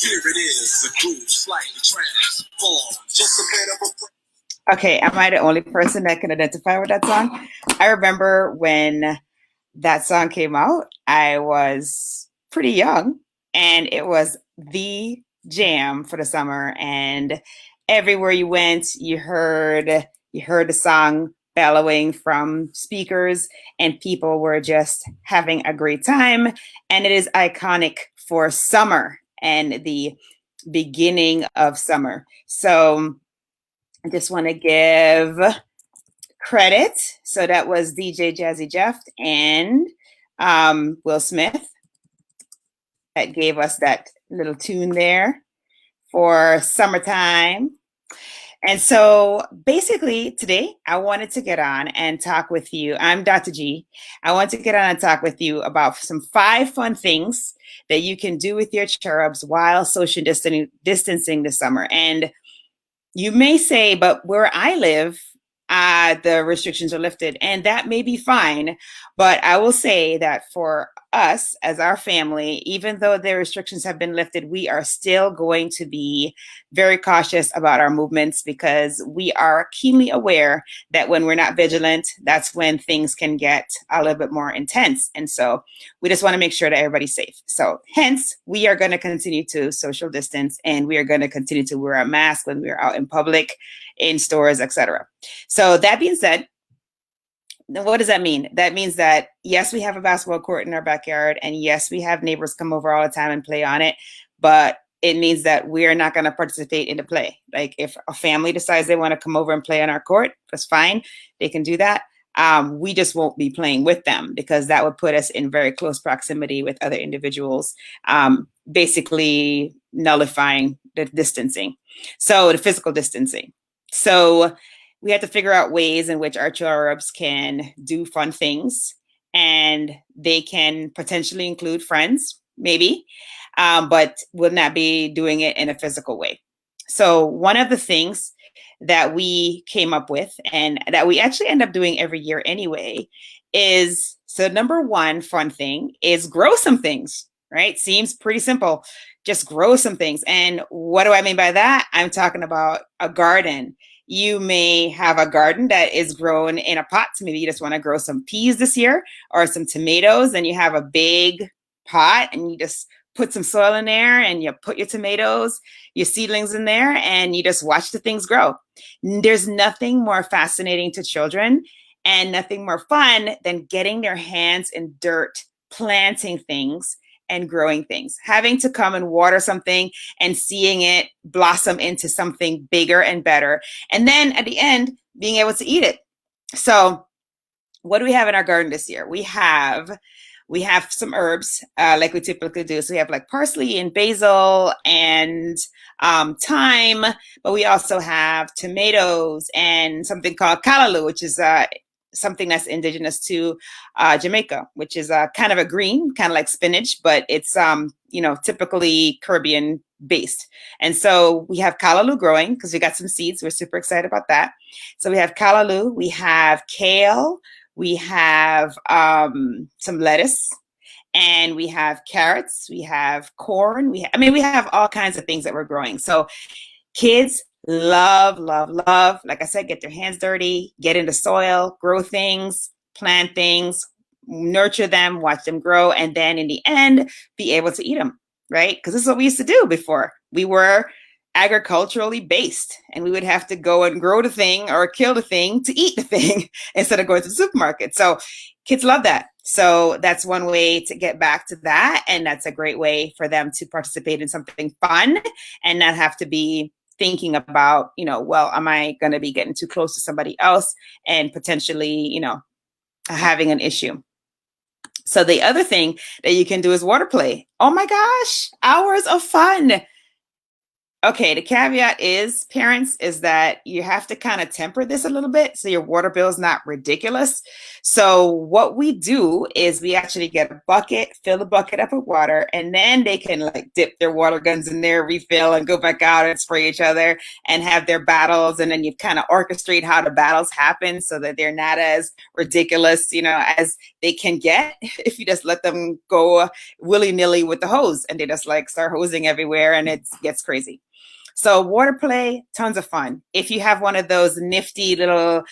Here it is, the groove slightly transformed. Just a bit of a. Okay, am I the only person that can identify with that song? I remember when that song came out, I was pretty young, and it was the jam for the summer. And everywhere you went, you heard the song bellowing from speakers, and people were just having a great time. And it is iconic for summer and the beginning of summer. So I just want to give credit. So that was DJ Jazzy Jeff and Will Smith that gave us that little tune there for summertime. And so basically today I wanted to get on and talk with you. I'm Dr. G. I want to get on and talk with you about some 5 fun things that you can do with your cherubs while social distancing this summer. And you may say, but where I live, the restrictions are lifted, and that may be fine. But I will say that for us as our family, even though the restrictions have been lifted, we are still going to be very cautious about our movements, because we are keenly aware that when we're not vigilant, that's when things can get a little bit more intense. And so we just want to make sure that everybody's safe. So hence, we are going to continue to social distance, and we are going to continue to wear a mask when we're out in public, in stores, etc. So that being said, what does that mean? That means that, yes, we have a basketball court in our backyard, and yes, we have neighbors come over all the time and play on it, but it means that we're not going to participate in the play. Like, if a family decides they want to come over and play on our court, that's fine. They can do that. We just won't be playing with them, because that would put us in very close proximity with other individuals, basically nullifying the distancing. So the physical distancing. So we have to figure out ways in which our cherubs can do fun things, and they can potentially include friends, maybe, but will not be doing it in a physical way. So one of the things that we came up with, and that we actually end up doing every year anyway, is, so number one fun thing is grow some things, right? Seems pretty simple. Just grow some things. And what do I mean by that? I'm talking about a garden. You may have a garden that is grown in a pot. So maybe you just want to grow some peas this year, or some tomatoes, and you have a big pot, and you just put some soil in there, and you put your tomatoes, your seedlings in there, and you just watch the things grow. There's nothing more fascinating to children, and nothing more fun than getting their hands in dirt, planting things and growing things, having to come and water something and seeing it blossom into something bigger and better. And then at the end, being able to eat it. So what do we have in our garden this year? We have some herbs, like we typically do. So we have like parsley and basil and thyme, but we also have tomatoes and something called callaloo, which is something that's indigenous to Jamaica, which is kind of a green, kind of like spinach, but it's typically Caribbean based. And so we have callaloo growing because we got some seeds. We're super excited about that. So we have callaloo, we have kale, we have some lettuce, and we have carrots, we have corn, we have all kinds of things that we're growing. So kids love, like I said, get their hands dirty, get in the soil, grow things, plant things, nurture them, watch them grow, and then in the end, be able to eat them, right? Because this is what we used to do before. We were agriculturally based, and we would have to go and grow the thing or kill the thing to eat the thing instead of going to the supermarket. So kids love that. So that's one way to get back to that. And that's a great way for them to participate in something fun and not have to be thinking about, well, am I going to be getting too close to somebody else and potentially, having an issue. So the other thing that you can do is water play. Oh my gosh, hours of fun. Okay, the caveat is, parents, is that you have to kind of temper this a little bit so your water bill is not ridiculous. So what we do is we actually get a bucket, fill the bucket up with water, and then they can like dip their water guns in there, refill, and go back out and spray each other and have their battles. And then you kind of orchestrate how the battles happen so that they're not as ridiculous, as they can get if you just let them go willy-nilly with the hose and they just like start hosing everywhere and it gets crazy. So water play, tons of fun. If you have one of those nifty little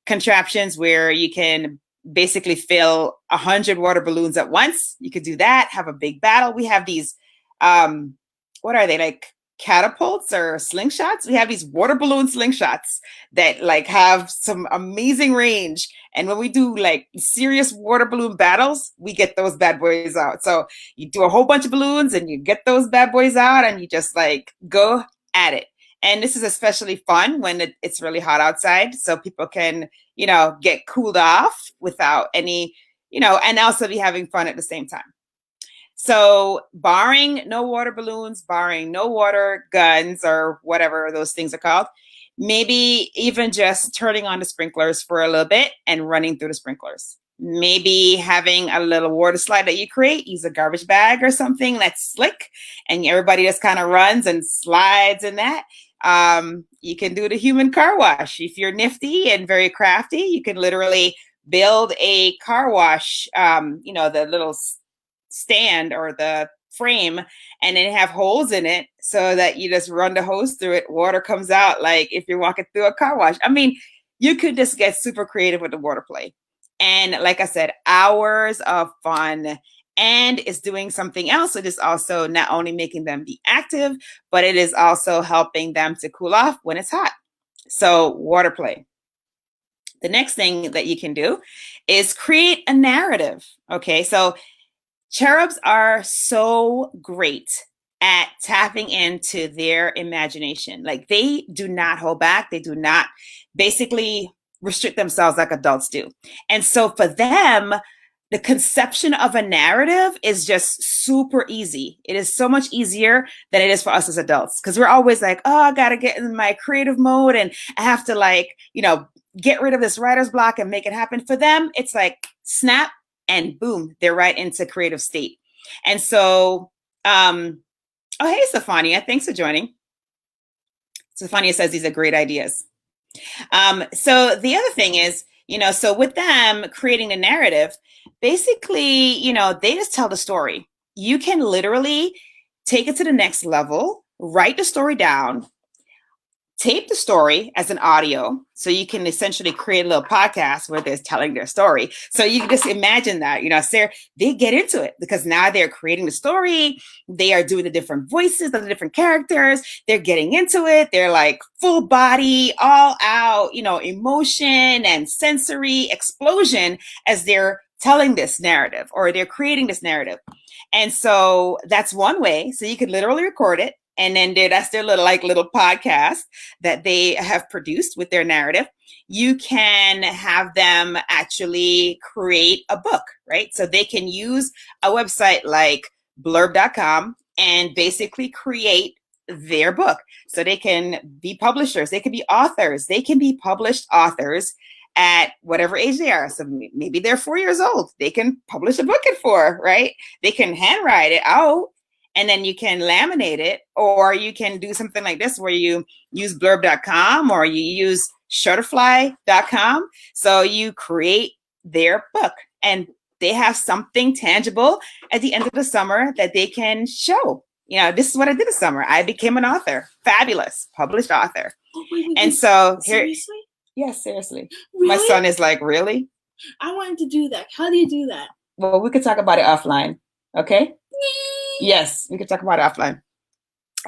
contraptions where you can basically fill 100 water balloons at once, you could do that, have a big battle. We have these, what are they, like catapults or slingshots? We have these water balloon slingshots that like have some amazing range. And when we do like serious water balloon battles, we get those bad boys out. So you do a whole bunch of balloons and you get those bad boys out and you just like go at it. And this is especially fun when it's really hot outside, so people can, get cooled off without any, and also be having fun at the same time. So barring no water balloons, barring no water guns or whatever those things are called, maybe even just turning on the sprinklers for a little bit and running through the sprinklers. Maybe having a little water slide that you create, use a garbage bag or something that's slick and everybody just kind of runs and slides in that. You can do the human car wash. If you're nifty and very crafty, you can literally build a car wash, the little stand or the frame, and then have holes in it so that you just run the hose through it. Water comes out like if you're walking through a car wash. I mean, you could just get super creative with the water play. And like I said, hours of fun. And it's doing something else. It is also not only making them be active, but it is also helping them to cool off when it's hot. So water play. The next thing that you can do is create a narrative. Okay, so cherubs are so great at tapping into their imagination. Like they do not hold back. They do not basically restrict themselves like adults do. And so for them, the conception of a narrative is just super easy. It is so much easier than it is for us as adults because we're always like, oh, I got to get in my creative mode and I have to like, get rid of this writer's block and make it happen. For them, it's like snap and boom, they're right into creative state. And so, oh, hey, Stefania, thanks for joining. Stefania says these are great ideas. So the other thing is, so with them creating a narrative, basically, they just tell the story. You can literally take it to the next level, write the story down, tape the story as an audio. So you can essentially create a little podcast where they're telling their story. So you can just imagine that, Sarah, they get into it because now they're creating the story. They are doing the different voices of the different characters. They're getting into it. They're like full body, all out, emotion and sensory explosion as they're telling this narrative or they're creating this narrative. And so that's one way. So you could literally record it. And then that's their little podcast that they have produced with their narrative. You can have them actually create a book, right? So they can use a website like blurb.com and basically create their book. So they can be publishers, they can be authors, they can be published authors at whatever age they are. So maybe they're 4 years old. They can publish a book at 4, right? They can handwrite it out. And then you can laminate it, or you can do something like this where you use blurb.com or you use shutterfly.com. So you create their book and they have something tangible at the end of the summer that they can show. This is what I did this summer. I became an author. Fabulous. Published author. Oh, wait, and so here, seriously? Yes, seriously. Really? My son is like, really? I wanted to do that. How do you do that? Well, we could talk about it offline. Okay? Yes, we could talk about it offline.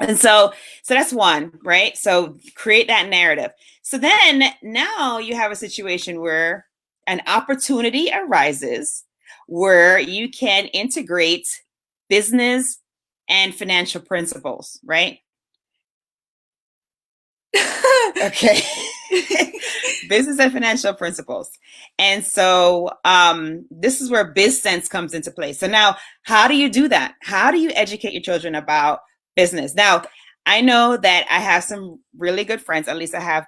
And so that's one, right? So create that narrative. So then now you have a situation where an opportunity arises where you can integrate business and financial principles, right? Okay. Business and financial principles. And so this is where BizSense comes into play. So now, how do you do that? How do you educate your children about business? Now, I know that I have some really good friends. At least I have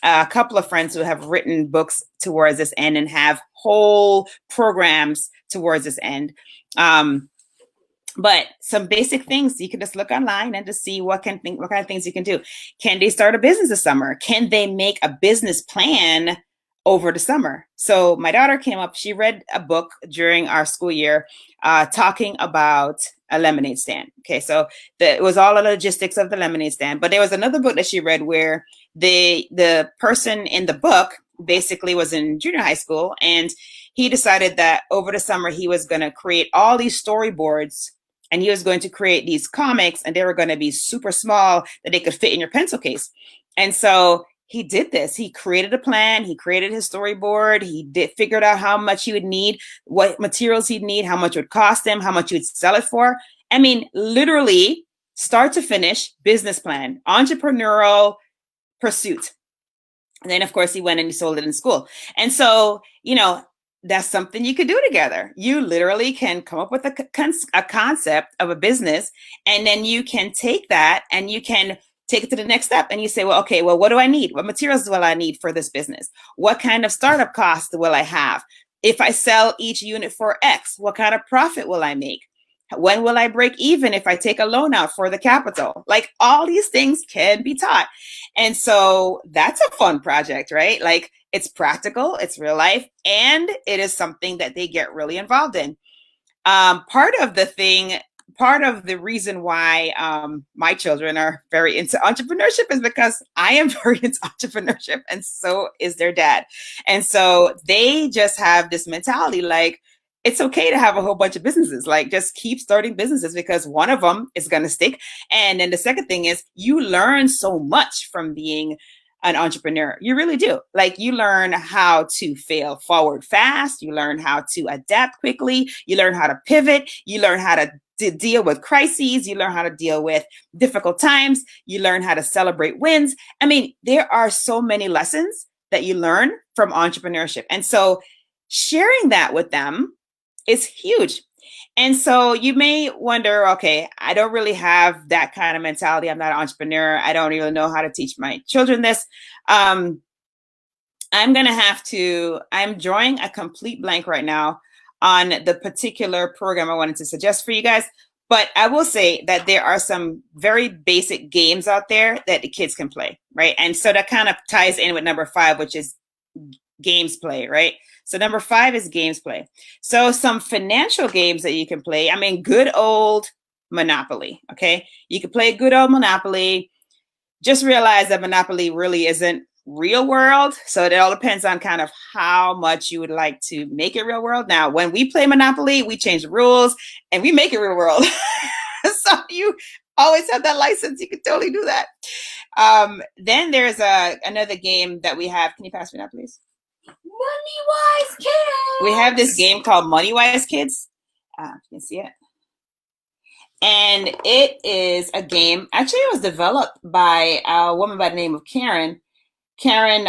a couple of friends who have written books towards this end and have whole programs towards this end. But some basic things you can just look online and just see what kind of things you can do. Can they start a business this summer? Can they make a business plan over the summer? So my daughter came up, she read a book during our school year talking about a lemonade stand. Okay, so it was all the logistics of the lemonade stand, but there was another book that she read where the person in the book basically was in junior high school, and he decided that over the summer he was going to create all these storyboards, and he was going to create these comics, and they were going to be super small that they could fit in your pencil case. And so he did this. He created a plan. He created his storyboard. He figured out how much he would need, what materials he'd need, how much it would cost him, how much he would sell it for. I mean, literally start to finish business plan, entrepreneurial pursuit. And then, of course, he went and he sold it in school. And so, that's something you could do together. You literally can come up with a concept of a business, and then you can take that and you can take it to the next step. And you say, well, okay, well, what do I need? What materials will I need for this business? What kind of startup costs will I have? If I sell each unit for X, what kind of profit will I make? When will I break even if I take a loan out for the capital? Like, all these things can be taught. And so that's a fun project, right? Like, it's practical, it's real life, and it is something that they get really involved in. Part of the reason why my children are very into entrepreneurship is because I am very into entrepreneurship, and so is their dad. And so they just have this mentality like, it's okay to have a whole bunch of businesses. Like, just keep starting businesses because one of them is going to stick. And then the second thing is, you learn so much from being an entrepreneur. You really do. Like, you learn how to fail forward fast. You learn how to adapt quickly. You learn how to pivot. You learn how to deal with crises. You learn how to deal with difficult times. You learn how to celebrate wins. I mean, there are so many lessons that you learn from entrepreneurship. And so sharing that with them is huge. And so you may wonder, okay, I don't really have that kind of mentality. I'm not an entrepreneur. I don't really know how to teach my children this. I'm drawing a complete blank right now on the particular program I wanted to suggest for you guys. But I will say that there are some very basic games out there that the kids can play, right? And so that kind of ties in with number 5, which is games play, right? So number 5 is games play. So some financial games that you can play. I mean, good old Monopoly, okay? You can play good old Monopoly. Just realize that Monopoly really isn't real world. So it all depends on kind of how much you would like to make it real world. Now, when we play Monopoly, we change the rules and we make it real world. So you always have that license. You can totally do that. Then there's another game that we have. Can you pass me that, please? Money Wise Kids. We have this game called Money Wise Kids. You can see it. And it is a game, actually it was developed by a woman by the name of Karen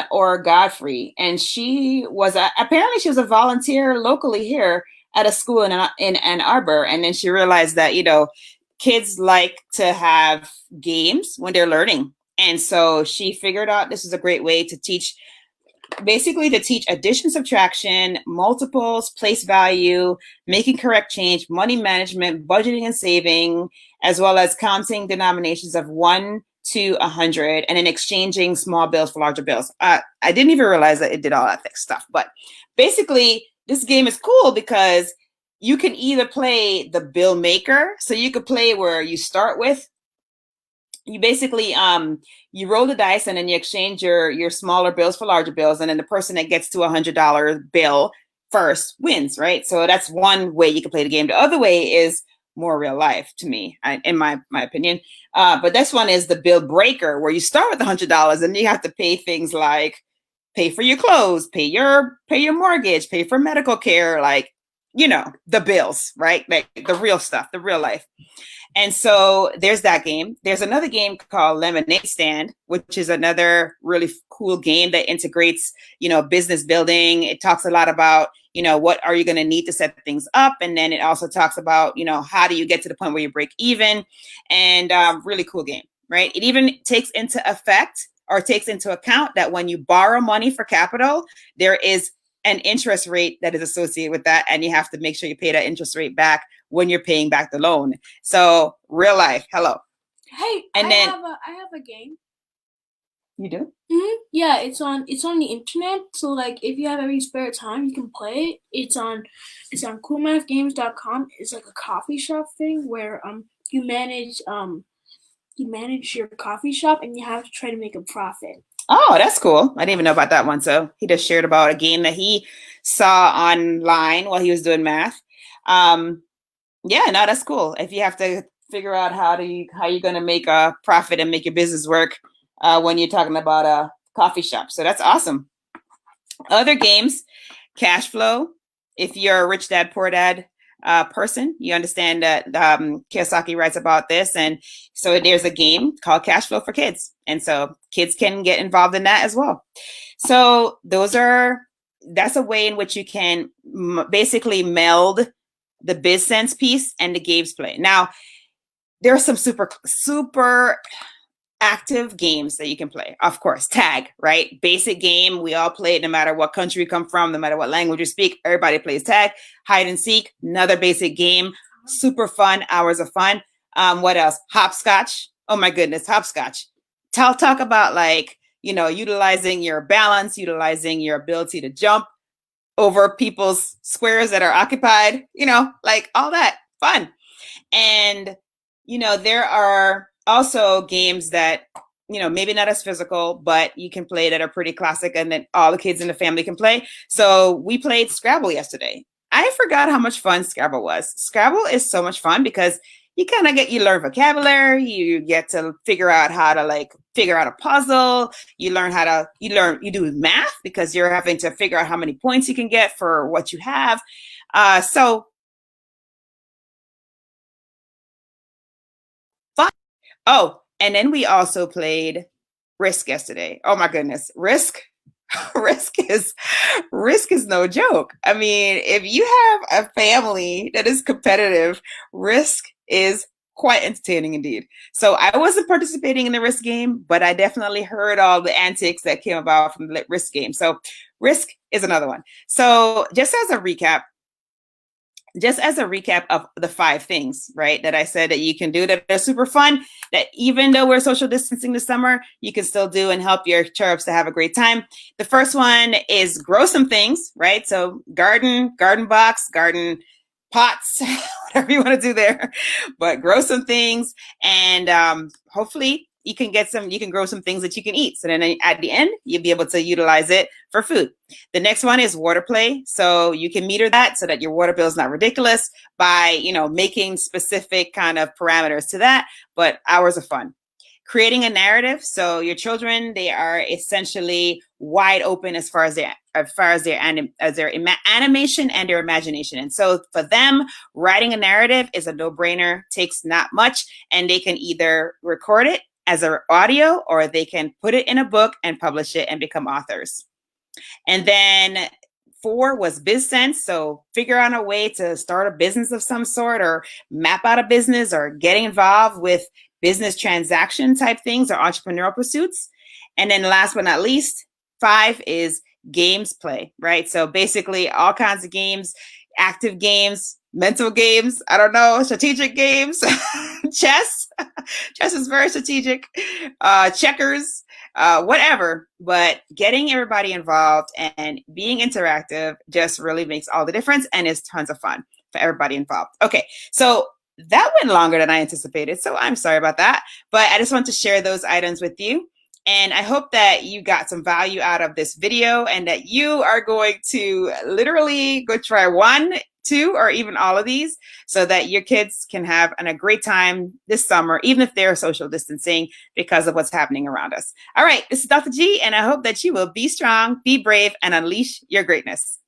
or Godfrey. And she was apparently she was a volunteer locally here at a school in Ann Arbor. And then she realized that, kids like to have games when they're learning. And so she figured out this is a great way to teach addition, subtraction, multiples, place value, making correct change, money management, budgeting and saving, as well as counting denominations of 1 to 100, and then exchanging small bills for larger bills. I didn't even realize that it did all that stuff. But basically, this game is cool because you can either play the bill maker. So you could play where you start with, you basically you roll the dice and then you exchange your smaller bills for larger bills, and then the person that gets to $100 bill first wins, right? So that's one way you can play the game. The other way is more real life to me, in my opinion. But this one is the bill breaker, where you start with $100 and you have to pay things like pay for your clothes, pay your mortgage, pay for medical care, like the bills, right? Like the real stuff, the real life. And so there's that game. There's another game called Lemonade Stand, which is another really cool game that integrates, business building. It talks a lot about, what are you going to need to set things up? And then it also talks about, how do you get to the point where you break even? And really cool game, right? It even takes into account that when you borrow money for capital, there is an interest rate that is associated with that. And you have to make sure you pay that interest rate back when you're paying back the loan. So real life, hello. Hey, and I have a game. You do? Mm-hmm. Yeah, it's on the internet. So like, if you have any spare time, you can play it. It's on coolmathgames.com. It's like a coffee shop thing where you manage your coffee shop and you have to try to make a profit. Oh, that's cool. I didn't even know about that one. So he just shared about a game that he saw online while he was doing math. Yeah, no, that's cool. If you have to figure out how you're going to make a profit and make your business work when you're talking about a coffee shop. So that's awesome. Other games, cash flow. If you're a rich dad, poor dad person, you understand that Kiyosaki writes about this. And so there's a game called Cash Flow for Kids. And so kids can get involved in that as well. So that's a way in which you can basically meld the biz sense piece and the games play. Now, there are some super, super active games that you can play. Of course, tag, right? Basic game. We all play it no matter what country we come from, no matter what language you speak. Everybody plays tag. Hide and seek, another basic game. Super fun, hours of fun. What else? Hopscotch. Oh my goodness, hopscotch. Talk about utilizing your balance, utilizing your ability to jump over people's squares that are occupied, like all that fun. And, there are also games that, maybe not as physical, but you can play that are pretty classic and that all the kids in the family can play. So we played Scrabble yesterday. I forgot how much fun Scrabble was. Scrabble is so much fun because you learn vocabulary, you get to figure out how to figure out a puzzle, you do math because you're having to figure out how many points you can get for what you have. So fun. Oh, and then we also played Risk yesterday. Oh my goodness. Risk is no joke. I mean, if you have a family that is competitive, Risk is quite entertaining indeed. So I wasn't participating in the Risk game, but I definitely heard all the antics that came about from the Risk game. So Risk is another one. So just as a recap of the 5 things, right, that I said that you can do that are super fun, that even though we're social distancing this summer, you can still do and help your cherubs to have a great time. The first one is grow some things, right? So garden box, garden pots, whatever you want to do there, but grow some things. And hopefully you can grow some things that you can eat. So then at the end, you'll be able to utilize it for food. The next one is water play. So you can meter that so that your water bill is not ridiculous by, making specific kind of parameters to that, but hours of fun. Creating a narrative. So your children, they are essentially wide open as far as their animation and their imagination. And so for them, writing a narrative is a no-brainer, takes not much, and they can either record it as an audio, or they can put it in a book and publish it and become authors. And then 4 was biz sense. So figure out a way to start a business of some sort, or map out a business, or getting involved with business transaction type things or entrepreneurial pursuits. And then last but not least, 5 is games play, right? So basically all kinds of games, active games, mental games, I don't know, strategic games, chess. Chess is very strategic, checkers, whatever. But getting everybody involved and being interactive just really makes all the difference, and is tons of fun for everybody involved. Okay, so that went longer than I anticipated, so I'm sorry about that. But I just want to share those items with you. And I hope that you got some value out of this video, and that you are going to literally go try 1, 2, or even all of these, so that your kids can have a great time this summer, even if they're social distancing because of what's happening around us. All right, this is Dr. G, and I hope that you will be strong, be brave, and unleash your greatness.